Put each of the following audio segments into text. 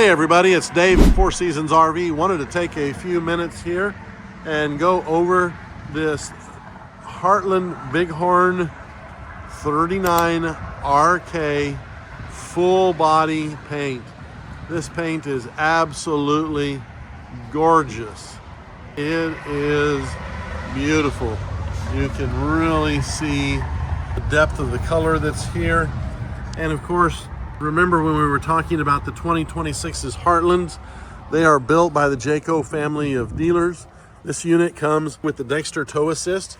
Hey everybody, it's Dave at Four Seasons RV. Wanted to take a few minutes here and go over this Heartland Bighorn 39RK full body paint. This paint is absolutely gorgeous. It is beautiful. You can really see the depth of the color that's here. And of course, remember when we were talking about the 2026's Heartlands, they are built by the Jayco family of dealers. This unit comes with the Dexter tow assist,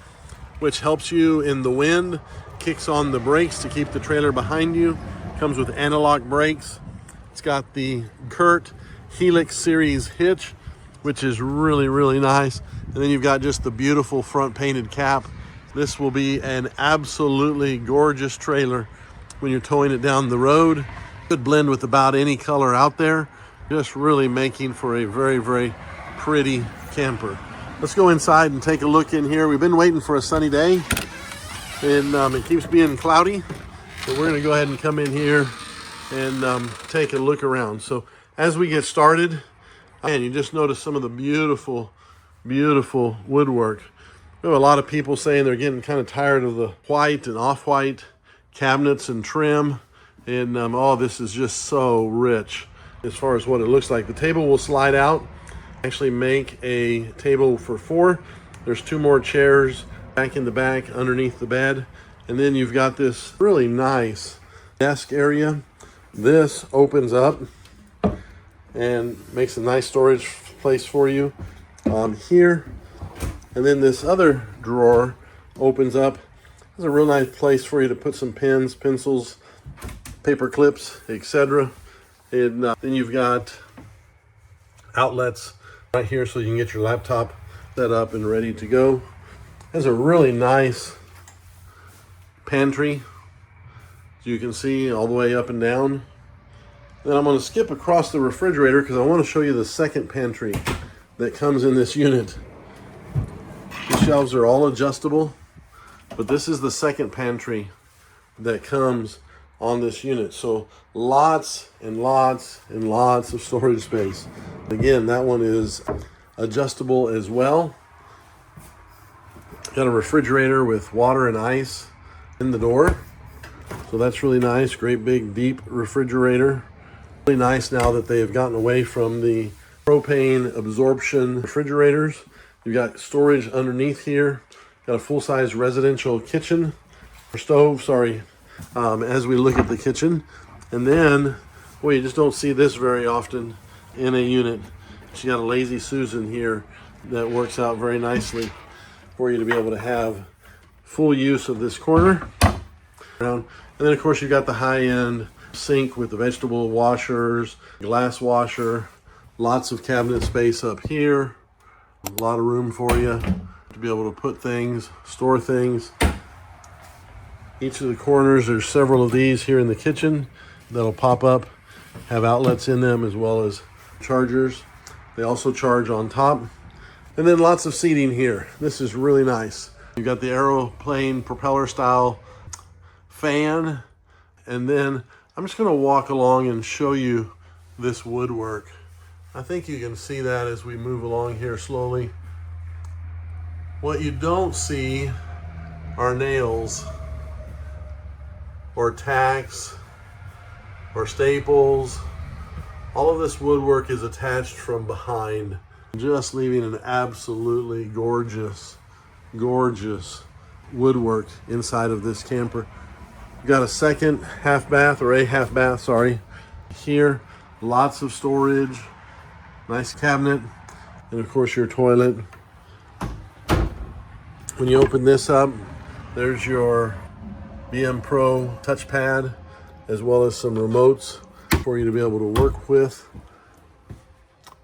which helps you in the wind, kicks on the brakes to keep the trailer behind you, comes with analog brakes. It's got the Kurt Helix series hitch, which is really, really nice. And then you've got just the beautiful front painted cap. This will be an absolutely gorgeous trailer when you're towing it down the road. Could blend with about any color out there, just really making for a very, very pretty camper. Let's go inside and take a look in here. We've been waiting for a sunny day, and it keeps being cloudy, but we're gonna go ahead and come in here and take a look around. So as we get started, and you just notice some of the beautiful, beautiful woodwork. We have a lot of people saying they're getting kind of tired of the white and off-white cabinets and trim, and oh, this is just so rich as far as what it looks like. The table will slide out, actually make a table for four. There's two more chairs back in the back underneath the bed, and then you've got this really nice desk area. This opens up and makes a nice storage place for you here, and then this other drawer opens up. It's a real nice place for you to put some pens, pencils, paper clips, etc. And then you've got outlets right here so you can get your laptop set up and ready to go. Has a really nice pantry, as you can see, all the way up and down. Then I'm going to skip across the refrigerator because I want to show you the second pantry that comes in this unit. The shelves are all adjustable, but this is the second pantry that comes on this unit. So lots and lots and lots of storage space. Again, that one is adjustable as well. Got a refrigerator with water and ice in the door. So that's really nice. Great big deep refrigerator. Really nice now that they have gotten away from the propane absorption refrigerators. You've got storage underneath here. Got a full-size residential kitchen, or stove, sorry, as we look at the kitchen. And then, boy, you just don't see this very often in a unit. She got a Lazy Susan here that works out very nicely for you to be able to have full use of this corner. And then, of course, you've got the high-end sink with the vegetable washers, glass washer, lots of cabinet space up here, a lot of room for you to be able to put things, store things. Each of the corners, there's several of these here in the kitchen that'll pop up, have outlets in them as well as chargers. They also charge on top. And then lots of seating here. This is really nice. You've got the aeroplane propeller style fan. And then I'm just gonna walk along and show you this woodwork. I think you can see that as we move along here slowly. What you don't see are nails or tacks or staples. All of this woodwork is attached from behind, just leaving an absolutely gorgeous, gorgeous woodwork inside of this camper. You've got a second half bath, or a half bath, sorry, here. Lots of storage, nice cabinet, and of course your toilet. When you open this up, there's your BM Pro touchpad, as well as some remotes for you to be able to work with.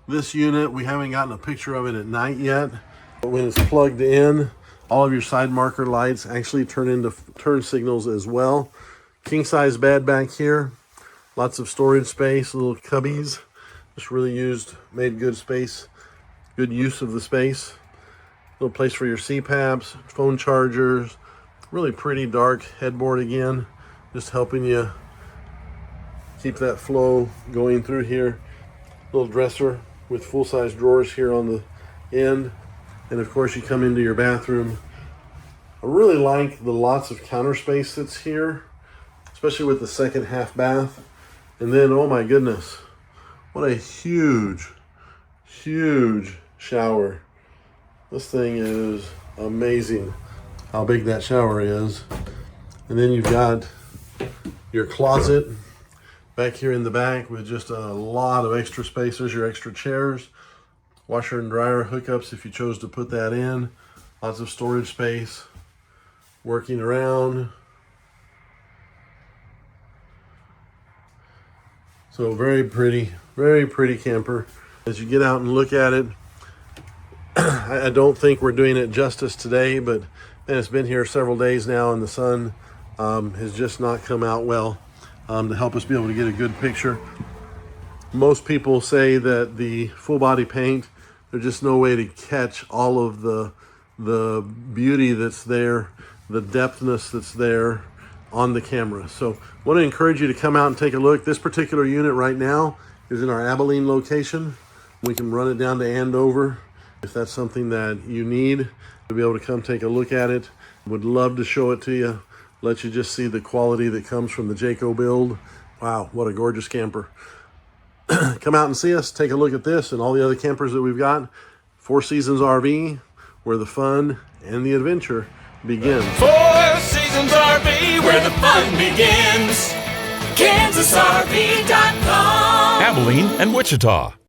This unit, we haven't gotten a picture of it at night yet, but when it's plugged in, all of your side marker lights actually turn into turn signals as well. King size bed back here, lots of storage space, little cubbies, just really made good space, good use of the space. Little place for your CPAPs, phone chargers, really pretty dark headboard again, just helping you keep that flow going through here. little dresser with full-size drawers here on the end. And of course you come into your bathroom. I really like the lots of counter space that's here, especially with the second half bath. And then, oh my goodness, what a huge, huge shower. This thing is amazing how big that shower is. And then you've got your closet back here in the back with just a lot of extra space. There's your extra chairs, washer and dryer hookups if you chose to put that in. Lots of storage space, working around. So very pretty camper. As you get out and look at it, I don't think we're doing it justice today, but man, it's been here several days now and the sun has just not come out well to help us be able to get a good picture. Most people say that the full body paint, there's just no way to catch all of the beauty that's there, the depthness that's there on the camera. So I want to encourage you to come out and take a look. This particular unit right now is in our Abilene location. We can run it down to Andover if that's something that you need to be able to come take a look at it. Would love to show it to you, let you just see the quality that comes from the Jayco build. Wow, what a gorgeous camper. Come out and see us, take a look at this and all the other campers that we've got. Four Seasons RV, where the fun and the adventure begins. Four Seasons RV, where the fun begins. KansasRV.com. Abilene and Wichita.